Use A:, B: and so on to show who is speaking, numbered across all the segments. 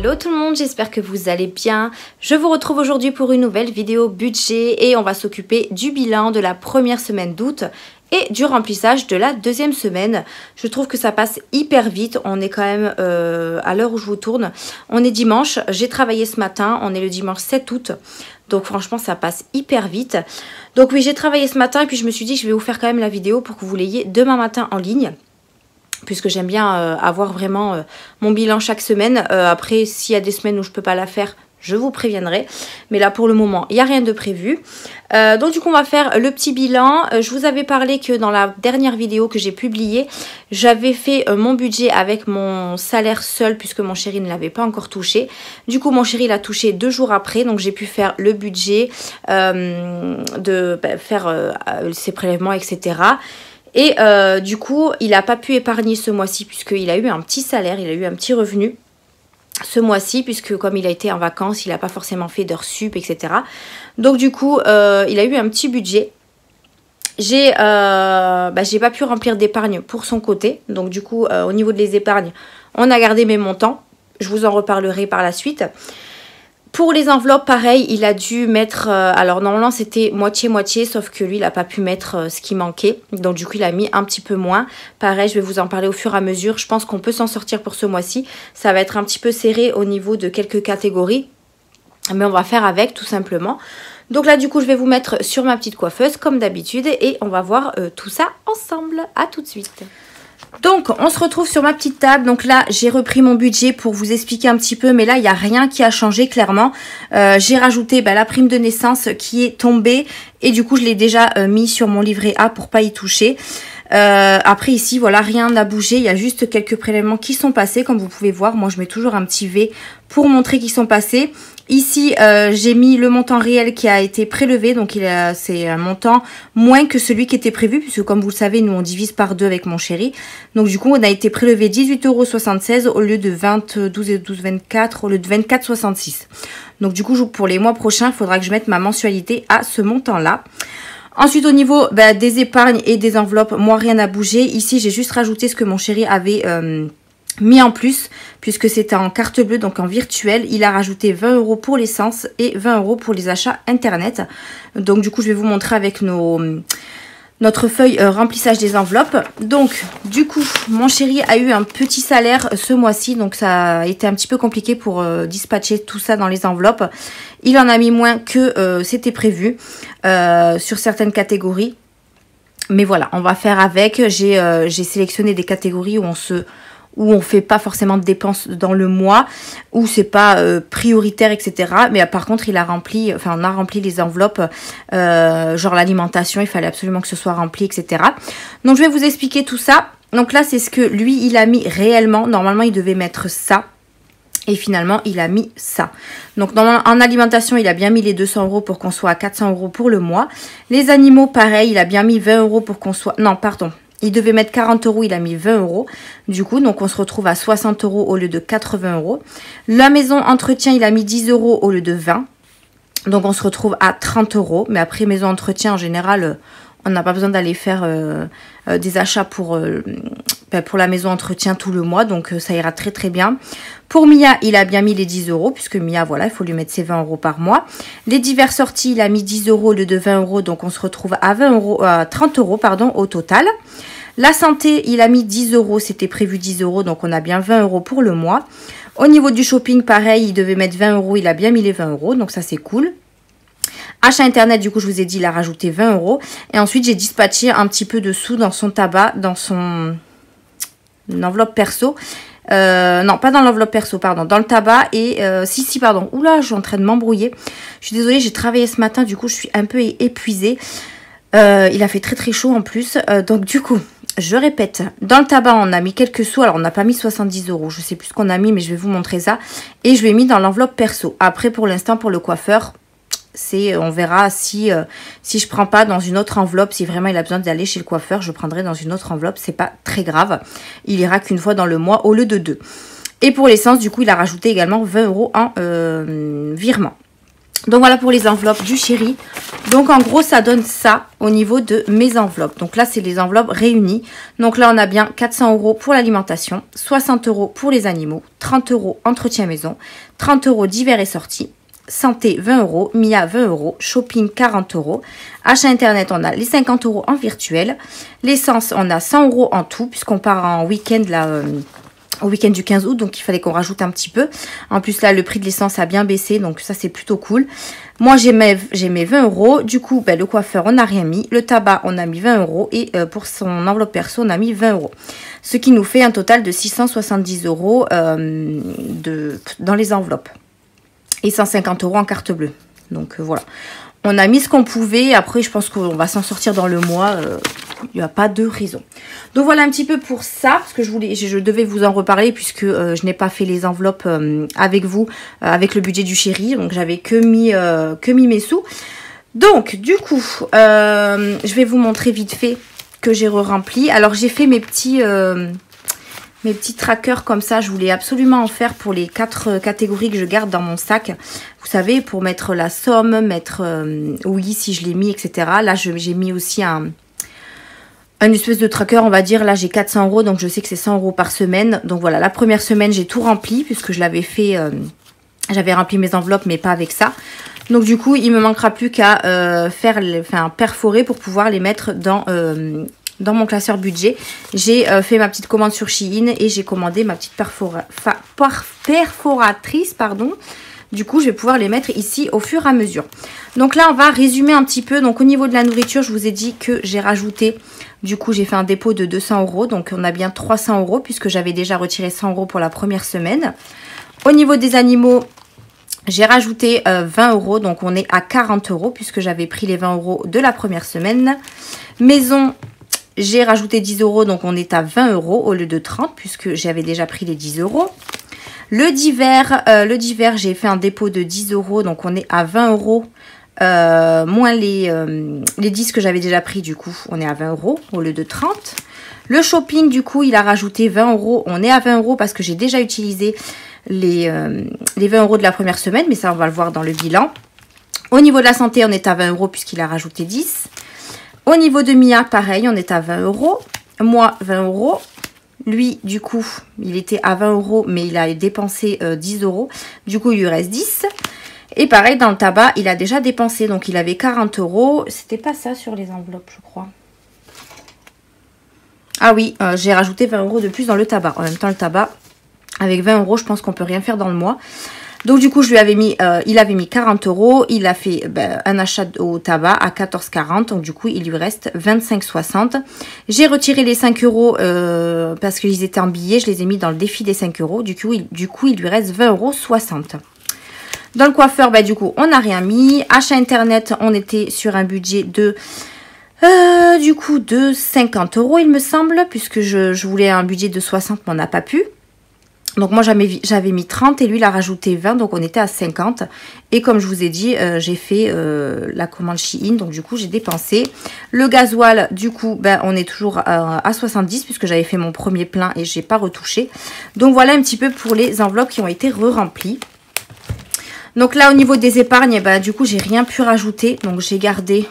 A: Hello tout le monde, j'espère que vous allez bien. Je vous retrouve aujourd'hui pour une nouvelle vidéo budget et on va s'occuper du bilan de la première semaine d'août et du remplissage de la deuxième semaine. Je trouve que ça passe hyper vite. On est quand même à l'heure où je vous tourne. On est dimanche, j'ai travaillé ce matin, on est le dimanche 7 août. Donc franchement ça passe hyper vite. Donc oui, j'ai travaillé ce matin et puis je me suis dit que je vais vous faire quand même la vidéo pour que vous l'ayez demain matin en ligne. Puisque j'aime bien avoir vraiment mon bilan chaque semaine. Après, s'il y a des semaines où je ne peux pas la faire, je vous préviendrai. Mais là, pour le moment, il n'y a rien de prévu. Donc du coup, on va faire le petit bilan. Je vous avais parlé que dans la dernière vidéo que j'ai publiée, j'avais fait mon budget avec mon salaire seul, puisque mon chéri ne l'avait pas encore touché. Du coup, mon chéri l'a touché 2 jours après. Donc j'ai pu faire le budget, faire ses prélèvements, etc. Et du coup, il n'a pas pu épargner ce mois-ci puisqu'il a eu un petit salaire, il a eu un petit revenu ce mois-ci puisque comme il a été en vacances, il n'a pas forcément fait d'heures sup, etc. Donc du coup, il a eu un petit budget. J'ai pas pu remplir d'épargne pour son côté. Donc du coup, au niveau des épargnes, on a gardé mes montants. Je vous en reparlerai par la suite. Pour les enveloppes, pareil, il a dû mettre... alors normalement c'était moitié-moitié, sauf que lui il n'a pas pu mettre ce qui manquait. Donc du coup il a mis un petit peu moins. Pareil, je vais vous en parler au fur et à mesure. Je pense qu'on peut s'en sortir pour ce mois-ci. Ça va être un petit peu serré au niveau de quelques catégories. Mais on va faire avec tout simplement. Donc là du coup je vais vous mettre sur ma petite coiffeuse comme d'habitude. Et on va voir tout ça ensemble. À tout de suite. Donc on se retrouve sur ma petite table. Donc là j'ai repris mon budget pour vous expliquer un petit peu, mais là il n'y a rien qui a changé clairement. J'ai rajouté la prime de naissance qui est tombée et du coup je l'ai déjà mis sur mon livret A pour pas y toucher. Après ici voilà, rien n'a bougé, il y a juste quelques prélèvements qui sont passés comme vous pouvez voir. Moi je mets toujours un petit V pour montrer qu'ils sont passés. Ici, j'ai mis le montant réel qui a été prélevé, donc c'est un montant moins que celui qui était prévu, puisque comme vous le savez, nous on divise par 2 avec mon chéri. Donc du coup, on a été prélevé 18,76 € au lieu de 12,24 au lieu de 24,66 €. Donc du coup, pour les mois prochains, il faudra que je mette ma mensualité à ce montant-là. Ensuite, au niveau des épargnes et des enveloppes, moi rien n'a bougé. Ici, j'ai juste rajouté ce que mon chéri avait... mis en plus, puisque c'était en carte bleue, donc en virtuel. Il a rajouté 20 € pour l'essence et 20 € pour les achats internet. Donc du coup je vais vous montrer avec notre feuille remplissage des enveloppes. Donc du coup mon chéri a eu un petit salaire ce mois-ci, donc ça a été un petit peu compliqué pour dispatcher tout ça dans les enveloppes. Il en a mis moins que c'était prévu sur certaines catégories. Mais voilà, on va faire avec. J'ai sélectionné des catégories où on fait pas forcément de dépenses dans le mois, où c'est pas prioritaire, etc. Mais par contre, on a rempli les enveloppes, genre l'alimentation, il fallait absolument que ce soit rempli, etc. Donc, je vais vous expliquer tout ça. Donc là, c'est ce que lui, il a mis réellement. Normalement, il devait mettre ça. Et finalement, il a mis ça. Donc, en alimentation, il a bien mis les 200 € pour qu'on soit à 400 € pour le mois. Les animaux, pareil, il a bien mis 20 € pour qu'on soit... Non, pardon. Il devait mettre 40 €, il a mis 20 €. Du coup, donc on se retrouve à 60 € au lieu de 80 €. La maison entretien, il a mis 10 € au lieu de 20. Donc on se retrouve à 30 €. Mais après, maison entretien, en général, on n'a pas besoin d'aller faire des achats pour la maison entretien tout le mois. Donc ça ira très très bien. Pour Mia, il a bien mis les 10 €, puisque Mia, voilà, il faut lui mettre ses 20 € par mois. Les divers sorties, il a mis 10 € au lieu de 20 €, donc on se retrouve à 30 € pardon, au total. La santé, il a mis 10 €, c'était prévu 10 €, donc on a bien 20 € pour le mois. Au niveau du shopping, pareil, il devait mettre 20 €, il a bien mis les 20 €, donc ça c'est cool. Achat internet, du coup, je vous ai dit, il a rajouté 20 €. Et ensuite, j'ai dispatché un petit peu de sous dans son tabac, dans son enveloppe perso. Non, pas dans l'enveloppe perso, pardon, dans le tabac et si, pardon. Oula, je suis en train de m'embrouiller. Je suis désolée, j'ai travaillé ce matin, du coup, je suis un peu épuisée. Il a fait très très chaud en plus, donc du coup, je répète, dans le tabac, on a mis quelques sous. Alors, on n'a pas mis 70 €, je sais plus ce qu'on a mis, mais je vais vous montrer ça. Et je l'ai mis dans l'enveloppe perso. Après, pour l'instant, pour le coiffeur, on verra si je prends pas dans une autre enveloppe. Si vraiment il a besoin d'aller chez le coiffeur, je prendrai dans une autre enveloppe, c'est pas très grave. Il ira qu'une fois dans le mois au lieu de 2. Et pour l'essence, du coup, il a rajouté également 20 € en virement. Donc voilà pour les enveloppes du chéri. Donc en gros ça donne ça au niveau de mes enveloppes. Donc là c'est les enveloppes réunies. Donc là on a bien 400 € pour l'alimentation, 60 € pour les animaux, 30 € entretien maison, 30 € divers et sorties, santé 20 €, Mia 20 €, shopping 40 €, achat internet on a les 50 € en virtuel, l'essence on a 100 € en tout puisqu'on part en week-end là... au week-end du 15 août, donc il fallait qu'on rajoute un petit peu. En plus là, le prix de l'essence a bien baissé, donc ça c'est plutôt cool. Moi j'ai mes 20 €. Du coup, le coiffeur, on n'a rien mis. Le tabac, on a mis 20 € et pour son enveloppe perso, on a mis 20 €. Ce qui nous fait un total de 670 € dans les enveloppes. Et 150 € en carte bleue. Donc voilà. On a mis ce qu'on pouvait. Après, je pense qu'on va s'en sortir dans le mois. Il n'y a pas de raison. Donc voilà un petit peu pour ça. Parce que je devais vous en reparler puisque je n'ai pas fait les enveloppes avec vous. Avec le budget du chéri. Donc j'avais que mis mes sous. Donc du coup, je vais vous montrer vite fait que j'ai re-rempli. Alors j'ai fait mes petits trackers comme ça. Je voulais absolument en faire pour les 4 catégories que je garde dans mon sac. Vous savez, pour mettre la somme, mettre oui si je l'ai mis, etc. Là, j'ai mis aussi un espèce de tracker, on va dire. Là, j'ai 400 €, donc je sais que c'est 100 € par semaine. Donc voilà, la première semaine, j'ai tout rempli puisque je l'avais fait... j'avais rempli mes enveloppes, mais pas avec ça. Donc du coup, il me manquera plus qu'à perforer pour pouvoir les mettre dans mon classeur budget. J'ai fait ma petite commande sur Shein et j'ai commandé ma petite perforatrice, pardon. Du coup, je vais pouvoir les mettre ici au fur et à mesure. Donc là, on va résumer un petit peu. Donc au niveau de la nourriture, je vous ai dit que j'ai rajouté... Du coup, j'ai fait un dépôt de 200 €. Donc on a bien 300 € puisque j'avais déjà retiré 100 € pour la première semaine. Au niveau des animaux... J'ai rajouté 20 €, donc on est à 40 € puisque j'avais pris les 20 € de la première semaine. Maison, j'ai rajouté 10 €, donc on est à 20 € au lieu de 30 puisque j'avais déjà pris les 10 €. Le divers, j'ai fait un dépôt de 10 €, donc on est à 20 € moins les 10 que j'avais déjà pris, du coup on est à 20 € au lieu de 30. Le shopping, du coup, il a rajouté 20 €, on est à 20 € parce que j'ai déjà utilisé les 20 € de la première semaine, mais ça on va le voir dans le bilan. Au niveau de la santé, on est à 20 € puisqu'il a rajouté 10. Au niveau de Mia, pareil, on est à 20 €. Moi, 20 €. Lui, du coup, il était à 20 €, mais il a dépensé 10 €. Du coup, il lui reste 10. Et pareil, dans le tabac, il a déjà dépensé. Donc, il avait 40 €. C'était pas ça sur les enveloppes, je crois. Ah oui, j'ai rajouté 20 € de plus dans le tabac. En même temps, le tabac... Avec 20 €, je pense qu'on peut rien faire dans le mois. Donc du coup, il avait mis 40 €. Il a fait un achat au tabac à 14,40 €. Donc du coup, il lui reste 25,60 €. J'ai retiré les 5 € parce qu'ils étaient en billets. Je les ai mis dans le défi des 5 €. Du coup, il lui reste 20,60 €. Dans le coiffeur, du coup, on n'a rien mis. Achat internet, on était sur un budget de... de 50 €, il me semble. Puisque je voulais un budget de 60, mais on n'a pas pu. Donc moi j'avais mis 30 et lui il a rajouté 20, donc on était à 50. Et comme je vous ai dit, j'ai fait la commande Shein, donc du coup j'ai dépensé. Le gasoil, du coup, on est toujours à 70 puisque j'avais fait mon premier plein et j'ai pas retouché. Donc voilà un petit peu pour les enveloppes qui ont été re-remplies. Donc là au niveau des épargnes, du coup j'ai rien pu rajouter, donc j'ai gardé...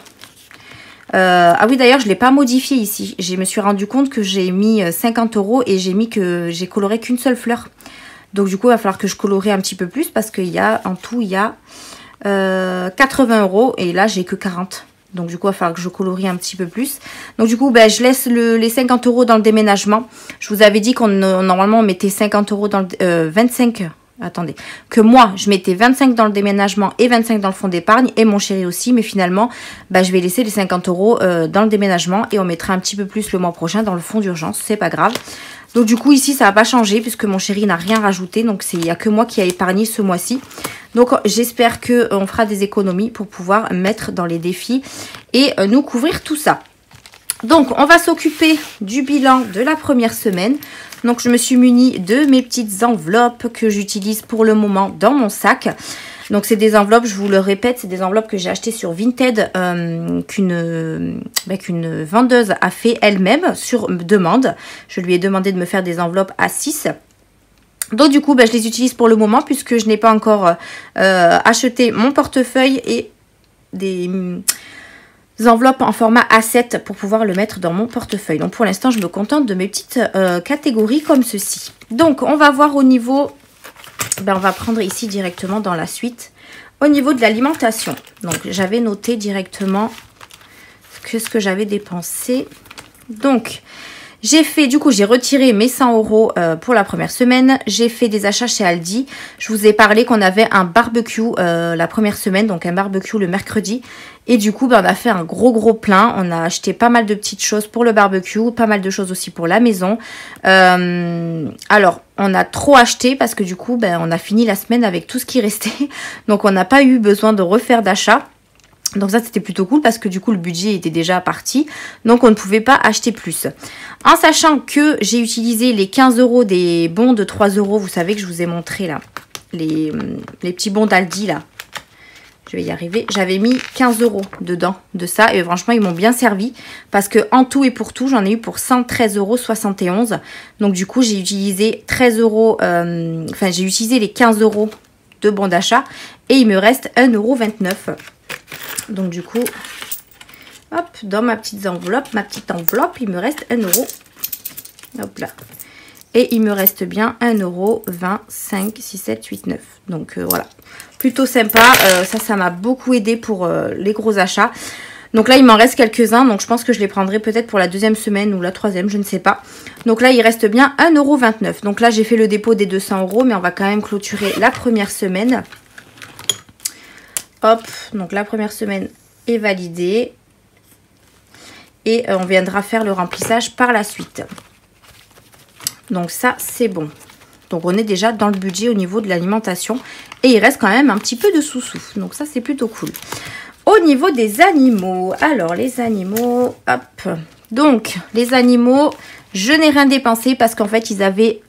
A: ah oui, d'ailleurs, je ne l'ai pas modifié ici. Je me suis rendu compte que j'ai mis 50 € et j'ai coloré qu'une seule fleur. Donc, du coup, il va falloir que je colorie un petit peu plus parce qu'il y a, en tout, il y a 80 € et là, j'ai que 40. Donc, du coup, il va falloir que je colorie un petit peu plus. Donc, du coup, je laisse les 50 € dans le déménagement. Je vous avais dit qu'on normalement, on mettait 50 € dans le... 25 Attendez, que moi, je mettais 25 dans le déménagement et 25 dans le fonds d'épargne et mon chéri aussi. Mais finalement, je vais laisser les 50 € dans le déménagement et on mettra un petit peu plus le mois prochain dans le fonds d'urgence. C'est pas grave. Donc du coup, ici, ça va pas changer puisque mon chéri n'a rien rajouté. Donc il n'y a que moi qui a épargné ce mois-ci. Donc j'espère qu'on fera des économies pour pouvoir mettre dans les défis et nous couvrir tout ça. Donc, on va s'occuper du bilan de la première semaine. Donc, je me suis munie de mes petites enveloppes que j'utilise pour le moment dans mon sac. Donc, c'est des enveloppes, je vous le répète, c'est des enveloppes que j'ai achetées sur Vinted, qu'une vendeuse a fait elle-même sur demande. Je lui ai demandé de me faire des enveloppes à 6. Donc du coup, je les utilise pour le moment puisque je n'ai pas encore acheté mon portefeuille et des enveloppes en format A7 pour pouvoir le mettre dans mon portefeuille. Donc pour l'instant, je me contente de mes petites catégories comme ceci. Donc on va voir au niveau, on va prendre ici directement dans la suite, au niveau de l'alimentation. Donc j'avais noté directement ce que j'avais dépensé. Donc j'ai fait, du coup, j'ai retiré mes 100 € pour la première semaine. J'ai fait des achats chez Aldi. Je vous ai parlé qu'on avait un barbecue la première semaine, donc un barbecue le mercredi. Et du coup, on a fait un gros plein. On a acheté pas mal de petites choses pour le barbecue, pas mal de choses aussi pour la maison. Alors, on a trop acheté parce que du coup, on a fini la semaine avec tout ce qui restait. Donc, on n'a pas eu besoin de refaire d'achat. Donc ça c'était plutôt cool parce que du coup le budget était déjà parti, donc on ne pouvait pas acheter plus. En sachant que j'ai utilisé les 15 € des bons de 3 €, vous savez que je vous ai montré là, les petits bons d'Aldi là, je vais y arriver. J'avais mis 15 € dedans de ça et franchement ils m'ont bien servi parce que en tout et pour tout j'en ai eu pour 113,71 €. Donc du coup j'ai utilisé 13 €, enfin j'ai utilisé les 15 € de bons d'achat et il me reste 1,29 €. Donc du coup, hop, dans ma petite enveloppe, il me reste 1 €. Hop là. Et il me reste bien 1 €, 20, 5, 6, 7, 8, 9. Donc voilà, plutôt sympa. Ça m'a beaucoup aidé pour les gros achats. Donc là, il m'en reste quelques-uns. Donc je pense que je les prendrai peut-être pour la deuxième semaine ou la troisième, je ne sais pas. Donc là, il reste bien 1,29 €. Donc là, j'ai fait le dépôt des 200 €, mais on va quand même clôturer la première semaine. Hop, donc la première semaine est validée. Et on viendra faire le remplissage par la suite. Donc ça, c'est bon. Donc on est déjà dans le budget au niveau de l'alimentation. Et il reste quand même un petit peu de sous-sous. Donc ça, c'est plutôt cool. Au niveau des animaux. Alors, les animaux, hop. Donc, les animaux, je n'ai rien dépensé parce qu'en fait, ils avaient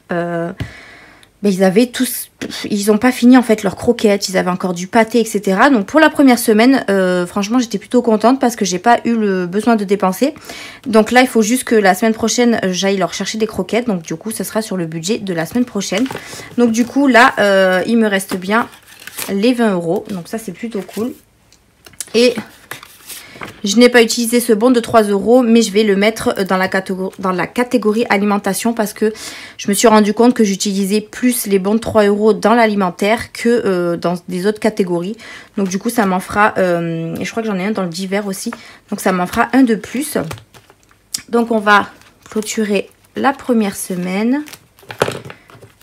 A: tous, ils n'ont pas fini en fait leurs croquettes, ils avaient encore du pâté, etc. Donc pour la première semaine, franchement j'étais plutôt contente parce que j'ai pas eu le besoin de dépenser. Donc là il faut juste que la semaine prochaine j'aille leur chercher des croquettes. Donc du coup ce sera sur le budget de la semaine prochaine. Donc du coup là il me reste bien les 20 €. Donc ça c'est plutôt cool. Et je n'ai pas utilisé ce bon de 3 €, mais je vais le mettre dans la catégorie alimentation parce que je me suis rendu compte que j'utilisais plus les bons de 3 € dans l'alimentaire que dans des autres catégories. Donc du coup, ça m'en fera, et je crois que j'en ai un dans le divers aussi, donc ça m'en fera un de plus. Donc on va clôturer la première semaine.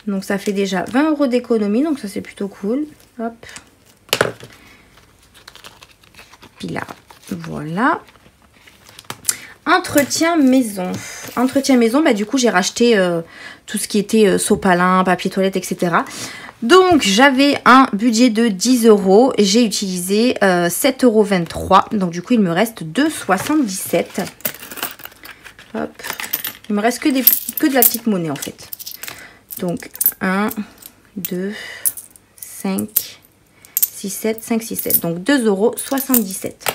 A: Donc ça fait déjà 20 € d'économie, donc ça c'est plutôt cool. Hop. Puis là. Voilà. Entretien maison. Entretien maison, du coup, j'ai racheté tout ce qui était sopalin, papier toilette, etc. Donc, j'avais un budget de 10 €. J'ai utilisé 7,23 €. Donc, du coup, il me reste 2,77 €. Hop. Il me reste que de la petite monnaie, en fait. Donc, 1, 2, 5, 6, 7, 5, 6, 7. Donc, 2,77 €.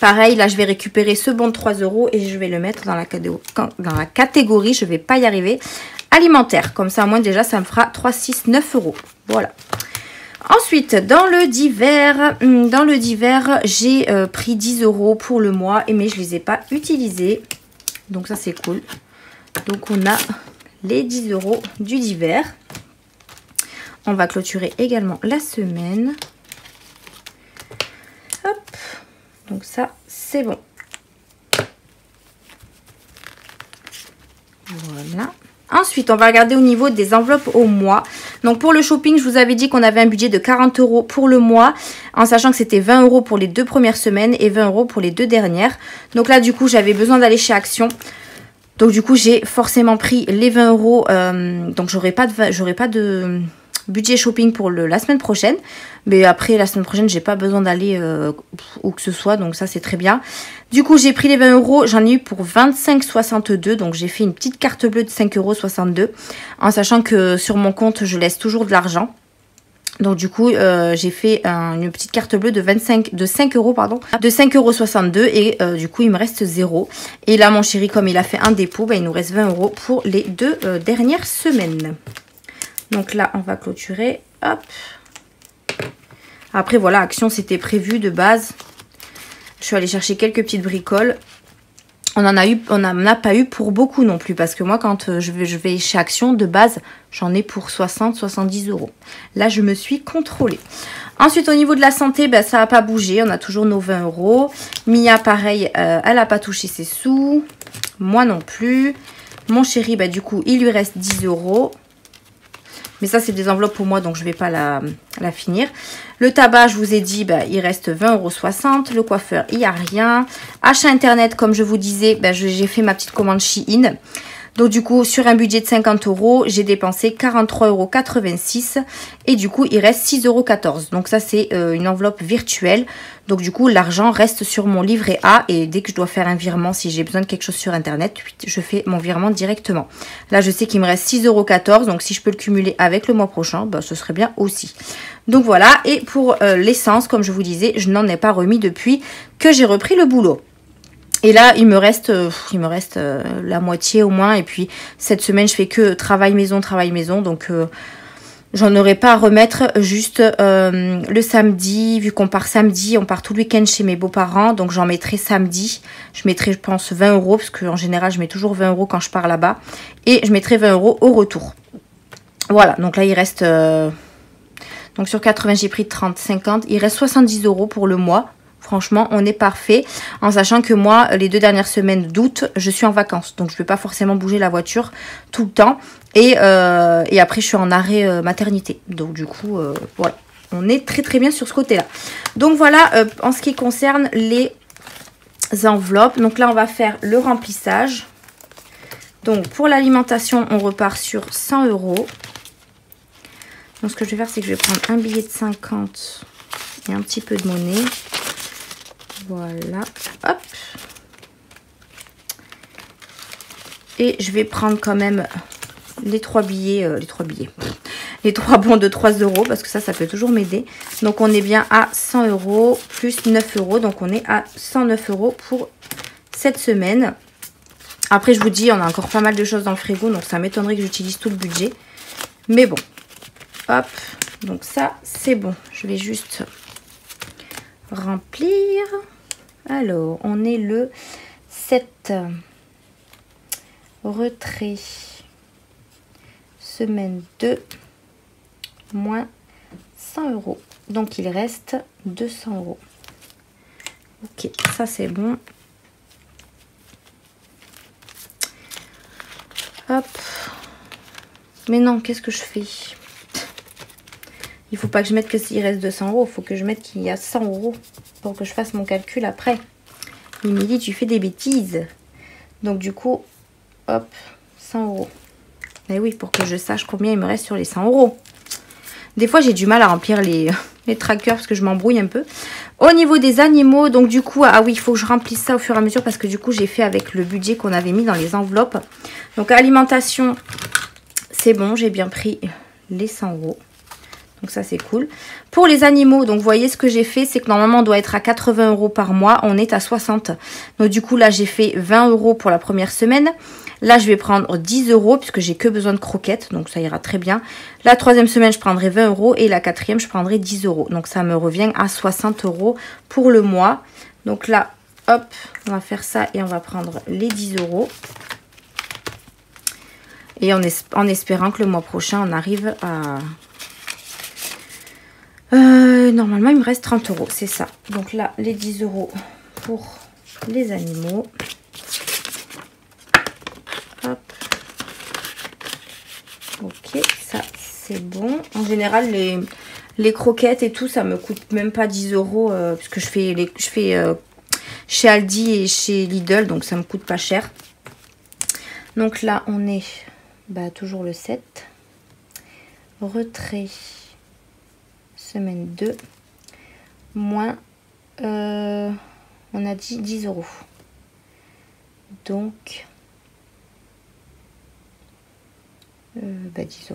A: Pareil, là, je vais récupérer ce bon de 3 € et je vais le mettre dans la catégorie, je ne vais pas y arriver, alimentaire. Comme ça, au moins, déjà, ça me fera 3, 6, 9 €. Voilà. Ensuite, dans le divers, j'ai pris 10 € pour le mois, mais je ne les ai pas utilisés. Donc, ça, c'est cool. Donc, on a les 10 € du divers. On va clôturer également la semaine. Hop. Donc ça, c'est bon. Voilà. Ensuite, on va regarder au niveau des enveloppes au mois. Donc pour le shopping, je vous avais dit qu'on avait un budget de 40 € pour le mois, en sachant que c'était 20 € pour les 2 premières semaines et 20 € pour les 2 dernières. Donc là, du coup, j'avais besoin d'aller chez Action. Donc du coup, j'ai forcément pris les 20 €. Donc j'aurai pas de budget shopping pour la semaine prochaine. Mais après, la semaine prochaine, j'ai pas besoin d'aller où que ce soit. Donc ça, c'est très bien. Du coup, j'ai pris les 20 €. J'en ai eu pour 25,62 €. Donc j'ai fait une petite carte bleue de 5,62 €. En sachant que sur mon compte, je laisse toujours de l'argent. Donc du coup, j'ai fait une petite carte bleue de 5 €, pardon, de 5,62 € et du coup, il me reste 0. Et là, mon chéri, comme il a fait un dépôt, il nous reste 20 € pour les 2 dernières semaines. Donc là, on va clôturer. Hop. Après, voilà, Action, c'était prévu de base. Je suis allée chercher quelques petites bricoles. On n'en a pas eu pour beaucoup non plus. Parce que moi, quand je vais chez Action, de base, j'en ai pour 60-70 €. Là, je me suis contrôlée. Ensuite, au niveau de la santé, ben, ça n'a pas bougé. On a toujours nos 20 €. Mia, pareil, elle n'a pas touché ses sous. Moi non plus. Mon chéri, ben, du coup, il lui reste 10 €. Mais ça, c'est des enveloppes pour moi, donc je ne vais pas la finir. Le tabac, je vous ai dit, bah, il reste 20,60 €. Le coiffeur, il n'y a rien. Achat internet, comme je vous disais, bah, j'ai fait ma petite commande Shein. Donc du coup, sur un budget de 50 €, j'ai dépensé 43,86 €. Et du coup, il reste 6,14 €. Donc ça, c'est une enveloppe virtuelle. Donc du coup, l'argent reste sur mon livret A. Et dès que je dois faire un virement, si j'ai besoin de quelque chose sur Internet, je fais mon virement directement. Là, je sais qu'il me reste 6,14 €. Donc si je peux le cumuler avec le mois prochain, bah, ce serait bien aussi. Donc voilà. Et pour l'essence, comme je vous disais, je n'en ai pas remis depuis que j'ai repris le boulot. Et là, il me reste la moitié au moins. Et puis, cette semaine, je fais que travail maison. Donc, j'en aurai pas à remettre juste le samedi. Vu qu'on part samedi, on part tout le week-end chez mes beaux-parents. Donc, j'en mettrai samedi. Je mettrai, je pense, 20 €. Parce qu'en général, je mets toujours 20 € quand je pars là-bas. Et je mettrai 20 € au retour. Voilà. Donc là, il reste... donc, sur 80, j'ai pris 30, 50. Il reste 70 € pour le mois. Franchement, on est parfait. En sachant que moi, les 2 dernières semaines d'août, je suis en vacances. Donc, je ne vais pas forcément bouger la voiture tout le temps. Et après, je suis en arrêt maternité. Donc, du coup, voilà. On est très, très bien sur ce côté-là. Donc, voilà, en ce qui concerne les enveloppes. Donc, là, on va faire le remplissage. Donc, pour l'alimentation, on repart sur 100 €. Donc, ce que je vais faire, c'est que je vais prendre un billet de 50 et un petit peu de monnaie. Voilà, hop. Et je vais prendre quand même les 3 billets, les 3 bons de 3 € parce que ça peut toujours m'aider. Donc on est bien à 100 € plus 9 €. Donc on est à 109 € pour cette semaine. Après je vous dis, on a encore pas mal de choses dans le frigo. Donc ça m'étonnerait que j'utilise tout le budget. Mais bon, hop. Donc ça c'est bon. Je vais juste remplir. Alors, on est le 7 retrait semaine 2 moins 100 €. Donc, il reste 200 €. Ok, ça c'est bon. Hop. Mais non, qu'est-ce que je fais? Il faut pas que je mette que s'il reste 200 €. Il faut que je mette qu'il y a 100 € pour que je fasse mon calcul après. Émilie, tu fais des bêtises. Donc du coup, hop, 100 €. Mais oui, pour que je sache combien il me reste sur les 100 €. Des fois, j'ai du mal à remplir les trackers parce que je m'embrouille un peu. Au niveau des animaux, donc du coup, ah oui, il faut que je remplisse ça au fur et à mesure parce que du coup, j'ai fait avec le budget qu'on avait mis dans les enveloppes. Donc alimentation, c'est bon, j'ai bien pris les 100 €. Donc ça c'est cool. Pour les animaux, donc vous voyez ce que j'ai fait, c'est que normalement on doit être à 80 € par mois, on est à 60. Donc du coup là j'ai fait 20 € pour la première semaine. Là je vais prendre 10 € puisque j'ai que besoin de croquettes, donc ça ira très bien. La troisième semaine je prendrai 20 € et la quatrième je prendrai 10 €. Donc ça me revient à 60 € pour le mois. Donc là, hop, on va faire ça et on va prendre les 10 €. Et en espérant que le mois prochain on arrive à... normalement, il me reste 30 €, c'est ça. Donc là, les 10 € pour les animaux. Hop. Ok, ça, c'est bon. En général, les croquettes et tout, ça me coûte même pas 10 €, puisque je fais chez Aldi et chez Lidl, donc ça me coûte pas cher. Donc là, on est toujours le 7. Retrait. Semaine 2 moins on a dit 10 €. Donc 10 €.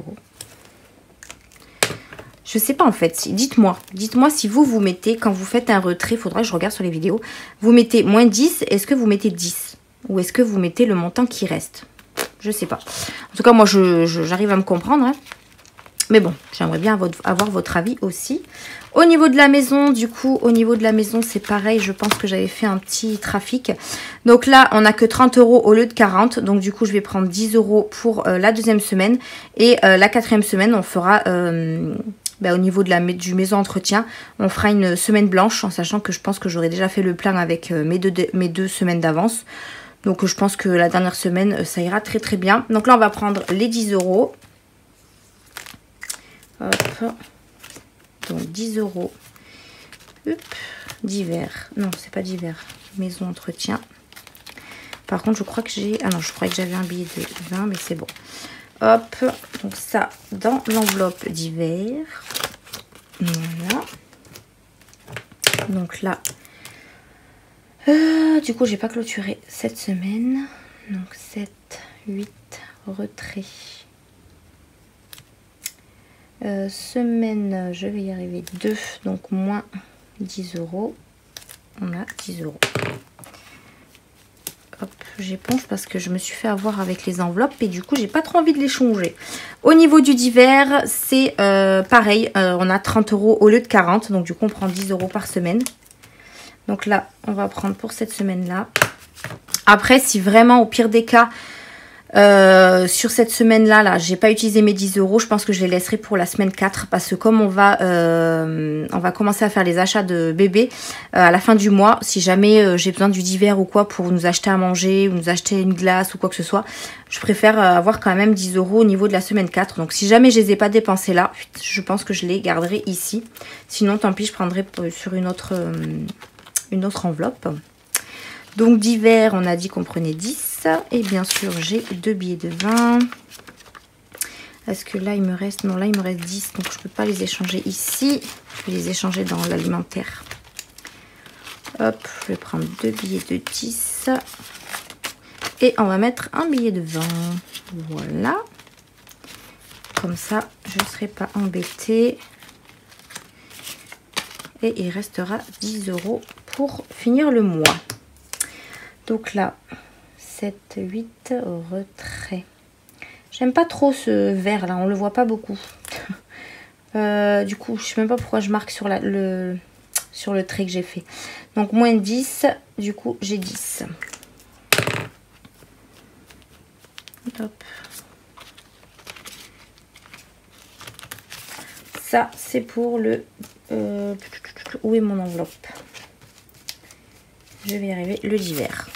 A: Je sais pas en fait. Dites-moi si vous mettez, quand vous faites un retrait, il faudra que je regarde sur les vidéos, vous mettez moins 10, est-ce que vous mettez 10 ou est-ce que vous mettez le montant qui reste? Je sais pas. En tout cas, moi j'arrive à me comprendre. Hein. Mais bon, j'aimerais bien avoir votre avis aussi. Au niveau de la maison, du coup, c'est pareil. Je pense que j'avais fait un petit trafic. Donc là, on n'a que 30 € au lieu de 40. Donc du coup, je vais prendre 10 € pour la deuxième semaine. Et la quatrième semaine, on fera, au niveau de du maison entretien, on fera une semaine blanche. En sachant que je pense que j'aurai déjà fait le plein avec mes deux semaines d'avance. Donc je pense que la dernière semaine, ça ira très très bien. Donc là, on va prendre les 10 €. Hop. Donc 10 €. D'hiver. Non, c'est pas d'hiver. Maison entretien. Par contre, je crois que j'ai... Ah non, je croyais que j'avais un billet de 20, mais c'est bon. Hop. Donc ça, dans l'enveloppe d'hiver. Voilà. Donc là... du coup, j'ai pas clôturé cette semaine. Donc 7, 8, retrait. Semaine, je vais y arriver 2, donc moins 10 €. On a 10 €. Hop, j'éponge parce que je me suis fait avoir avec les enveloppes et du coup j'ai pas trop envie de les changer. Au niveau du divers, c'est pareil, on a 30 € au lieu de 40, donc du coup on prend 10 € par semaine. Donc là, on va prendre pour cette semaine-là. Après, si vraiment au pire des cas, sur cette semaine-là, j'ai pas utilisé mes 10 €, je pense que je les laisserai pour la semaine 4 parce que comme on va commencer à faire les achats de bébé à la fin du mois, si jamais j'ai besoin du divers ou quoi pour nous acheter à manger ou nous acheter une glace ou quoi que ce soit, je préfère avoir quand même 10 € au niveau de la semaine 4. Donc si jamais je les ai pas dépensés là, je pense que je les garderai ici. Sinon, tant pis, je prendrai sur une autre enveloppe. Donc d'hiver, on a dit qu'on prenait 10. Et bien sûr, j'ai 2 billets de 20. Est-ce que là, il me reste... Non, là, il me reste 10. Donc, je ne peux pas les échanger ici. Je vais les échanger dans l'alimentaire. Hop, je vais prendre 2 billets de 10. Et on va mettre un billet de 20. Voilà. Comme ça, je ne serai pas embêtée. Et il restera 10 € pour finir le mois. Donc là, 7, 8, retrait. J'aime pas trop ce vert là, on le voit pas beaucoup. Du coup, je sais même pas pourquoi je marque sur le trait que j'ai fait. Donc moins 10, du coup j'ai 10. Hop. Ça, c'est pour le... où est mon enveloppe? Je vais y arriver, le d'hiver.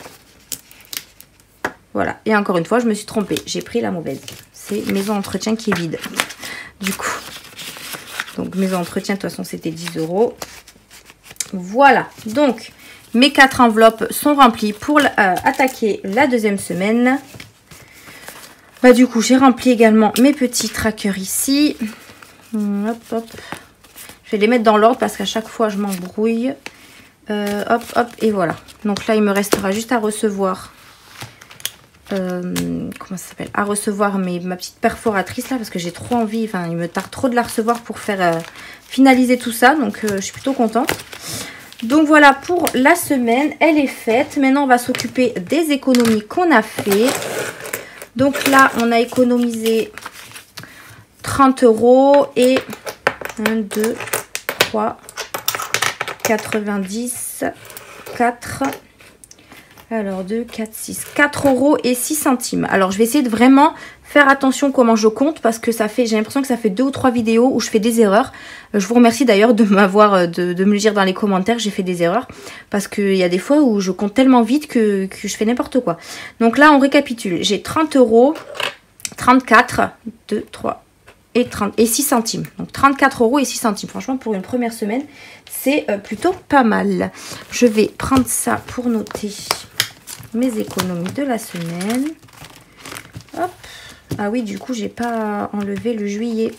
A: Voilà, et encore une fois, je me suis trompée. J'ai pris la mauvaise. C'est maison entretien qui est vide. Du coup. Donc, maison entretien, de toute façon, c'était 10 €. Voilà. Donc, mes 4 enveloppes sont remplies pour attaquer la deuxième semaine. Bah, du coup, j'ai rempli également mes petits trackers ici. Hop, hop. Je vais les mettre dans l'ordre parce qu'à chaque fois, je m'embrouille. Hop, hop, et voilà. Donc là, il me restera juste à recevoir... comment ça s'appelle, à recevoir ma petite perforatrice là parce que j'ai trop envie, enfin il me tarde trop de la recevoir pour faire finaliser tout ça, donc je suis plutôt contente. Donc voilà, pour la semaine elle est faite. Maintenant on va s'occuper des économies qu'on a fait. Donc là on a économisé 30 € et 1, 2, 3, 90, 4. Alors 2, 4, 6, 4 € et 6 centimes. Alors je vais essayer de vraiment faire attention comment je compte parce que ça fait, j'ai l'impression que ça fait 2 ou 3 vidéos où je fais des erreurs. Je vous remercie d'ailleurs de m'avoir, de me le dire dans les commentaires, j'ai fait des erreurs. Parce qu'il y a des fois où je compte tellement vite que je fais n'importe quoi. Donc là on récapitule, j'ai 30 €, 34, 2, 3 et 30 et 6 centimes. Donc 34 € et 6 centimes. Franchement pour une première semaine, c'est plutôt pas mal. Je vais prendre ça pour noter mes économies de la semaine. Hop. Ah oui, du coup, j'ai pas enlevé le juillet.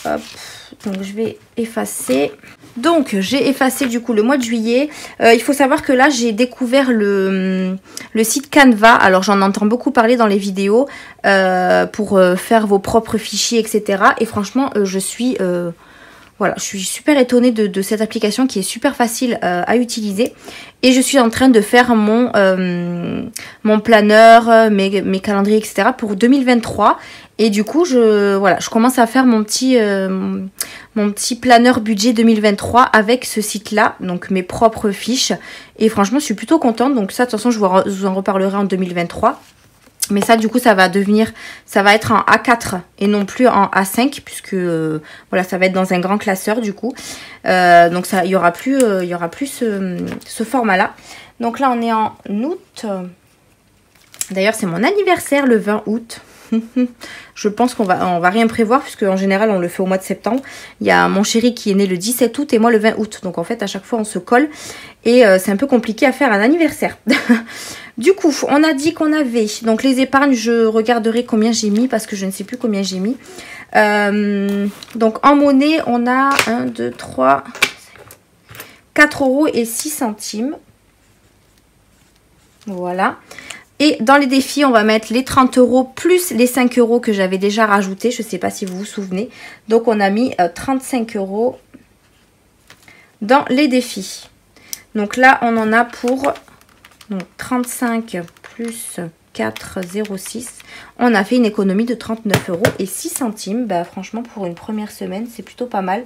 A: Hop. Donc, je vais effacer. Donc, j'ai effacé du coup le mois de juillet. Il faut savoir que là, j'ai découvert le site Canva. Alors, j'en entends beaucoup parler dans les vidéos pour faire vos propres fichiers, etc. Et franchement, je suis... Voilà, je suis super étonnée de cette application qui est super facile à utiliser. Et je suis en train de faire mon planeur, mes calendriers, etc. pour 2023. Et du coup, je commence à faire mon petit planeur budget 2023 avec ce site-là. Donc, mes propres fiches. Et franchement, je suis plutôt contente. Donc ça, de toute façon, je vous en reparlerai en 2023. Mais ça, du coup, ça va être en A4 et non plus en A5 puisque voilà, ça va être dans un grand classeur du coup. Donc ça, il y aura plus ce format-là. Donc là, on est en août. D'ailleurs, c'est mon anniversaire le 20 août. Je pense on va rien prévoir puisque en général, on le fait au mois de septembre. Il y a mon chéri qui est né le 17 août et moi le 20 août. Donc en fait, à chaque fois, on se colle et c'est un peu compliqué à faire un anniversaire. Du coup, on a dit qu'on avait, donc les épargnes, je regarderai combien j'ai mis parce que je ne sais plus combien j'ai mis. Donc en monnaie, on a 1, 2, 3, 4 € et 6 centimes. Voilà. Et dans les défis, on va mettre les 30 € plus les 5 € que j'avais déjà rajoutés. Je ne sais pas si vous vous souvenez. Donc on a mis 35 € dans les défis. Donc là, on en a pour... Donc 35 plus 4,06. On a fait une économie de 39 € et 6 centimes. Bah, franchement, pour une première semaine, c'est plutôt pas mal.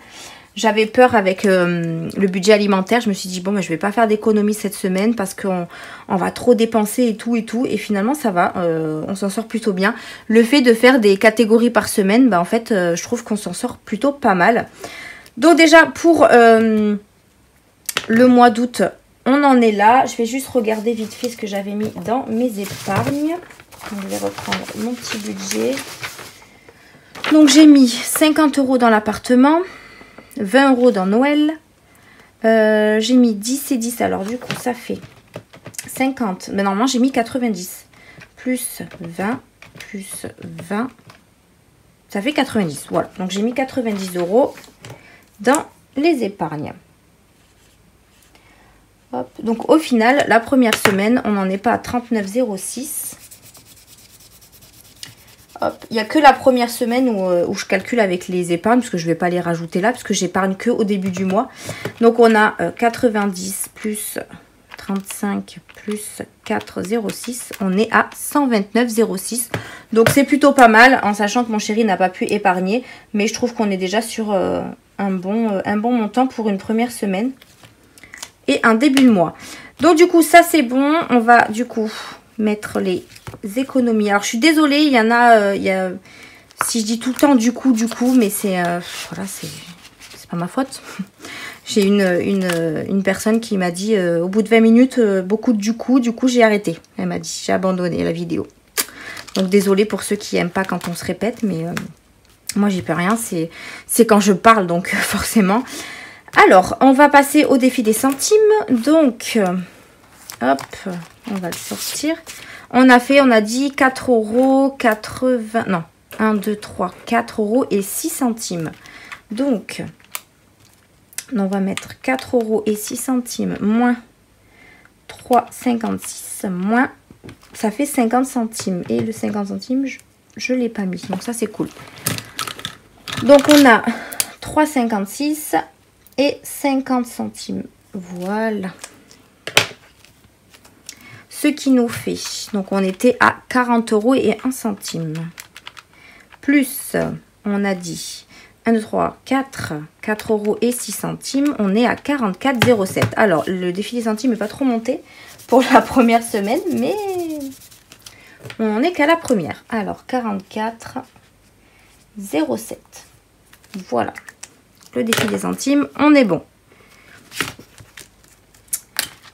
A: J'avais peur avec le budget alimentaire. Je me suis dit, bon, mais je vais pas faire d'économie cette semaine parce qu'on va trop dépenser et tout. Et finalement, ça va. On s'en sort plutôt bien. Le fait de faire des catégories par semaine, bah, en fait, je trouve qu'on s'en sort plutôt pas mal. Donc déjà, pour le mois d'août, on en est là. Je vais juste regarder vite fait ce que j'avais mis dans mes épargnes. Donc, je vais reprendre mon petit budget. Donc, j'ai mis 50 € dans l'appartement, 20 € dans Noël. J'ai mis 10 et 10. Alors, du coup, ça fait 50. Mais normalement, j'ai mis 90. Plus 20, plus 20. Ça fait 90. Voilà. Donc, j'ai mis 90 € dans les épargnes. Hop. Donc au final, la première semaine, on n'en est pas à 39,06. Hop. Il n'y a que la première semaine où je calcule avec les épargnes, parce que je ne vais pas les rajouter là, parce que j'épargne que au début du mois. Donc on a 90 plus 35 plus 4,06. On est à 129,06. Donc c'est plutôt pas mal, en sachant que mon chéri n'a pas pu épargner. Mais je trouve qu'on est déjà sur un bon montant pour une première semaine. Et un début de mois. Donc du coup ça c'est bon. On va du coup mettre les économies. Alors je suis désolée, il y en a, si je dis tout le temps du coup, mais c'est voilà, c'est pas ma faute. J'ai une personne qui m'a dit au bout de 20 minutes beaucoup de du coup j'ai arrêté. Elle m'a dit j'ai abandonné la vidéo. Donc désolée pour ceux qui aiment pas quand on se répète, mais moi j'y peux rien, c'est quand je parle donc forcément. Alors, on va passer au défi des centimes. Donc, hop, on va le sortir. On a dit 4,80 €. Non, 1, 2, 3, 4 € et 6 centimes. Donc, on va mettre 4 € et 6 centimes moins 3,56 moins. Ça fait 50 centimes. Et le 50 centimes, je ne l'ai pas mis. Donc, ça, c'est cool. Donc, on a 3,56 € et 50 centimes. Voilà. Ce qui nous fait, donc on était à 40 € et 1 centime. Plus, on a dit 1, 2, 3, 4 € et 6 centimes. On est à 44,07. Alors, le défi des centimes n'est pas trop monté pour la première semaine, mais on n'en est qu'à la première. Alors, 44,07. Voilà. Le défi des centimes, on est bon.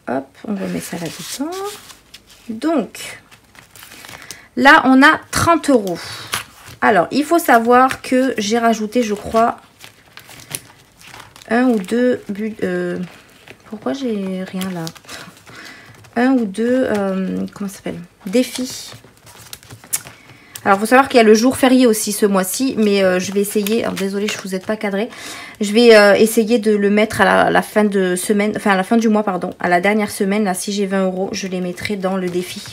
A: Hop, on remet ça là-dedans. Donc, là, on a 30 €. Alors, il faut savoir que j'ai rajouté, je crois, un ou deux... pourquoi j'ai rien là? Un ou deux... comment ça s'appelle? Défis. Alors, il faut savoir qu'il y a le jour férié aussi ce mois-ci, mais je vais essayer, alors désolée, je ne vous ai pas cadré, je vais essayer de le mettre à la fin de semaine, enfin à la fin du mois, pardon, à la dernière semaine, là, si j'ai 20 €, je les mettrai dans le défi.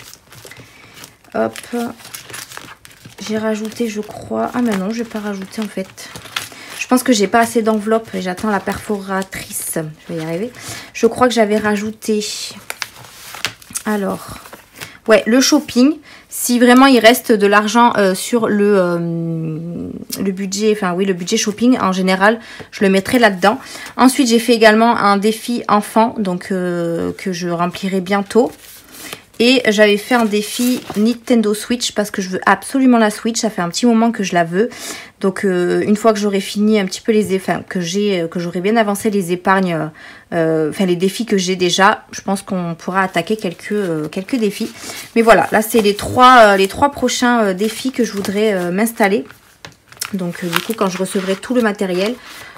A: Hop, j'ai rajouté, je crois, ah mais non, je vais pas rajouter en fait. pense que j'ai pas assez d'enveloppe et j'attends la perforatrice. Je vais y arriver. Je crois que j'avais rajouté... Alors... Ouais, le shopping. Si vraiment il reste de l'argent sur le budget, enfin oui, le budget shopping, en général, je le mettrai là-dedans. Ensuite, j'ai fait également un défi enfant, donc que je remplirai bientôt. Et j'avais fait un défi Nintendo Switch parce que je veux absolument la Switch. Ça fait un petit moment que je la veux. Donc une fois que j'aurai fini un petit peu que j'aurai bien avancé les épargnes, les défis que j'ai déjà, je pense qu'on pourra attaquer quelques défis. Mais voilà, là c'est les trois prochains défis que je voudrais m'installer. Donc du coup quand je recevrai tout le matériel,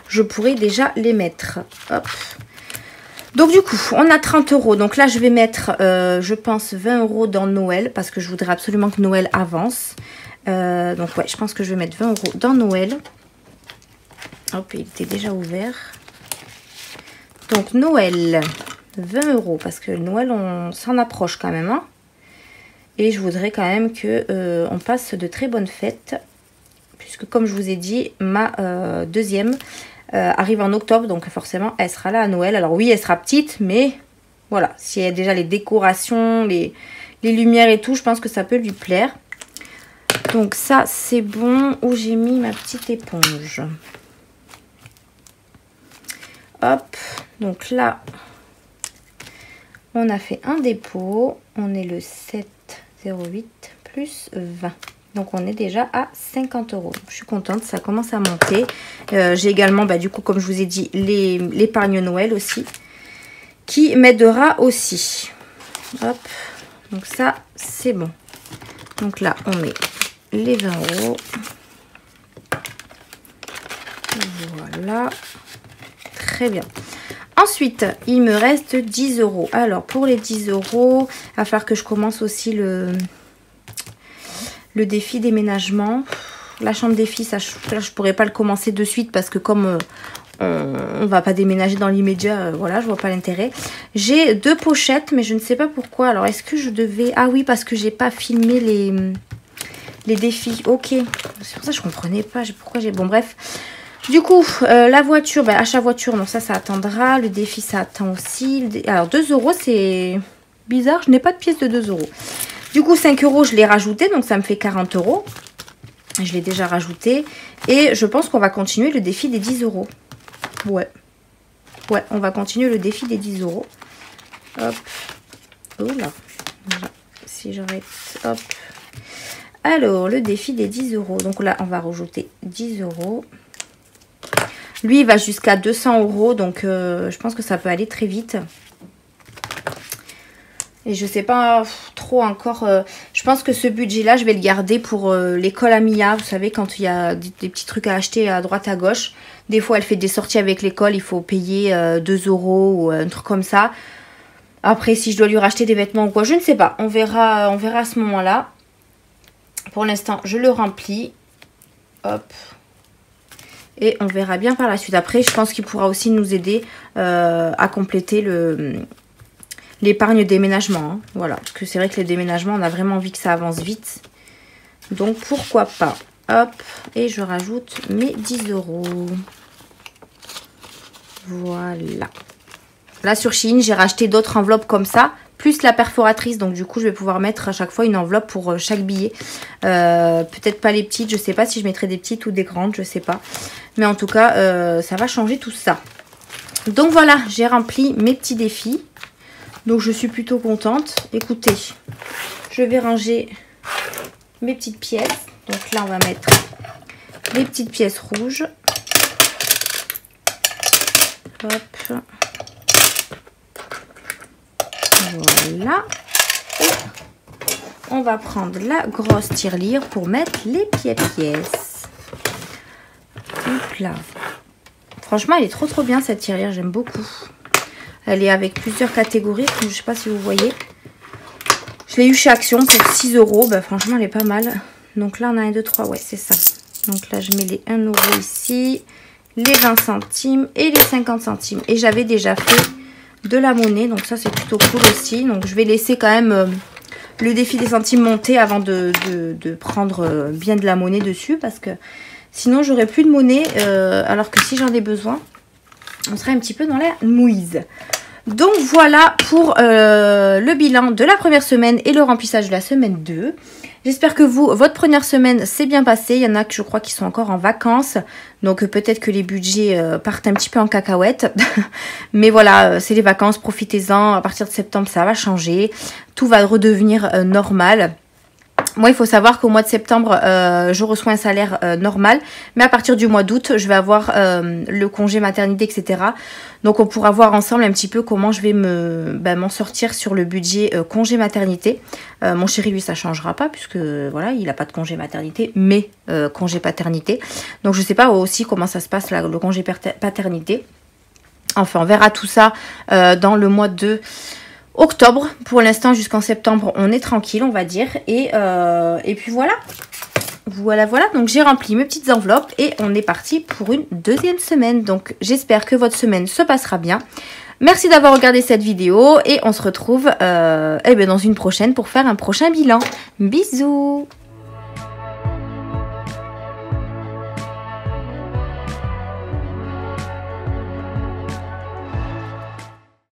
A: je pourrai déjà les mettre. Hop. Donc du coup, on a 30 €. Donc là, je vais mettre, je pense, 20 € dans Noël. Parce que je voudrais absolument que Noël avance. Donc ouais, je pense que je vais mettre 20 € dans Noël. Hop, il était déjà ouvert. Donc Noël, 20 €. Parce que Noël, on s'en approche quand même. Hein. Et je voudrais quand même que on passe de très bonnes fêtes. Puisque comme je vous ai dit, ma deuxième... arrive en octobre, donc forcément elle sera là à Noël. Alors oui, elle sera petite, mais voilà, si elle a déjà les décorations, les lumières et tout, je pense que ça peut lui plaire. Donc ça c'est bon. Où j'ai mis ma petite éponge. Hop, donc là on a fait un dépôt, on est le 7,08 plus 20. Donc on est déjà à 50 €. Je suis contente, ça commence à monter. J'ai également, du coup, comme je vous ai dit, l'épargne Noël aussi, qui m'aidera aussi. Hop, donc ça, c'est bon. Donc là, on met les 20 €. Voilà, très bien. Ensuite, il me reste 10 €. Alors, pour les 10 €, il va falloir que je commence aussi le défi déménagement. La chambre des filles, ça, je pourrais pas le commencer de suite parce que comme on va pas déménager dans l'immédiat, voilà, je vois pas l'intérêt. J'ai 2 pochettes, mais je ne sais pas pourquoi. Alors, est-ce que je devais... Ah oui, parce que j'ai pas filmé les défis. Ok, c'est pour ça que je comprenais pas pourquoi j'ai... Bon, bref. Du coup, la voiture, achat voiture, donc ça attendra. Le défi, ça attend aussi. Alors, 2 €, c'est bizarre. Je n'ai pas de pièce de 2 €. Du coup, 5 €, je l'ai rajouté, donc ça me fait 40 €. Je l'ai déjà rajouté. Et je pense qu'on va continuer le défi des 10 €. Ouais. Ouais, on va continuer le défi des 10 €. Hop. Oh là. Voilà. Si j'arrête. Hop. Alors, le défi des 10 €. Donc là, on va rajouter 10 €. Lui, il va jusqu'à 200 €. Donc, je pense que ça peut aller très vite. Et je sais pas trop encore. Je pense que ce budget-là, je vais le garder pour l'école Amia. Vous savez, quand il y a des petits trucs à acheter à droite, à gauche. Des fois, elle fait des sorties avec l'école. Il faut payer 2 € ou un truc comme ça. Après, si je dois lui racheter des vêtements ou quoi, je ne sais pas. On verra à ce moment-là. Pour l'instant, je le remplis. Hop. Et on verra bien par la suite. Après, je pense qu'il pourra aussi nous aider à compléter l'épargne déménagement. Hein. Voilà. Parce que c'est vrai que les déménagements, on a vraiment envie que ça avance vite. Donc, pourquoi pas. Hop. Et je rajoute mes 10 €. Voilà. Là, sur Shein, j'ai racheté d'autres enveloppes comme ça. Plus la perforatrice. Donc, du coup, je vais pouvoir mettre à chaque fois une enveloppe pour chaque billet. Peut-être pas les petites. Je sais pas si je mettrai des petites ou des grandes. Je sais pas. Mais en tout cas, ça va changer tout ça. Donc, voilà. J'ai rempli mes petits défis. Donc, je suis plutôt contente. Écoutez, je vais ranger mes petites pièces. Donc, là, on va mettre les petites pièces rouges. Hop. Voilà. Et on va prendre la grosse tirelire pour mettre les pièces. Hop là. Franchement, elle est trop bien cette tirelire. J'aime beaucoup. Elle est avec plusieurs catégories. Je ne sais pas si vous voyez. Je l'ai eu chez Action pour 6 €. Bah, franchement, elle est pas mal. Donc là, on a 1, 2, 3. Ouais, c'est ça. Donc là, je mets les 1 € ici. Les 20 centimes et les 50 centimes. Et j'avais déjà fait de la monnaie. Donc ça, c'est plutôt cool aussi. Donc je vais laisser quand même le défi des centimes monter avant de prendre bien de la monnaie dessus. Parce que Sinon, j'aurais plus de monnaie, alors que si j'en ai besoin, on serait un petit peu dans la mouise. Donc voilà pour le bilan de la première semaine et le remplissage de la semaine 2. J'espère que votre première semaine s'est bien passée. Il y en a que je crois qui sont encore en vacances. Donc peut-être que les budgets partent un petit peu en cacahuète. Mais voilà, c'est les vacances, profitez-en. À partir de septembre, ça va changer. Tout va redevenir normal. Moi, il faut savoir qu'au mois de septembre, je reçois un salaire normal. Mais à partir du mois d'août, je vais avoir le congé maternité, etc. Donc, on pourra voir ensemble un petit peu comment je vais m'en sortir sur le budget congé maternité. Mon chéri, lui, ça ne changera pas puisque, voilà, il n'a pas de congé maternité, mais congé paternité. Donc, je ne sais pas aussi comment ça se passe, là, le congé paternité. Enfin, on verra tout ça dans le mois de octobre. Pour l'instant, jusqu'en septembre, on est tranquille, on va dire. Et puis voilà. Voilà. Donc, j'ai rempli mes petites enveloppes et on est parti pour une deuxième semaine. Donc, j'espère que votre semaine se passera bien. Merci d'avoir regardé cette vidéo et on se retrouve dans une prochaine pour faire un prochain bilan. Bisous!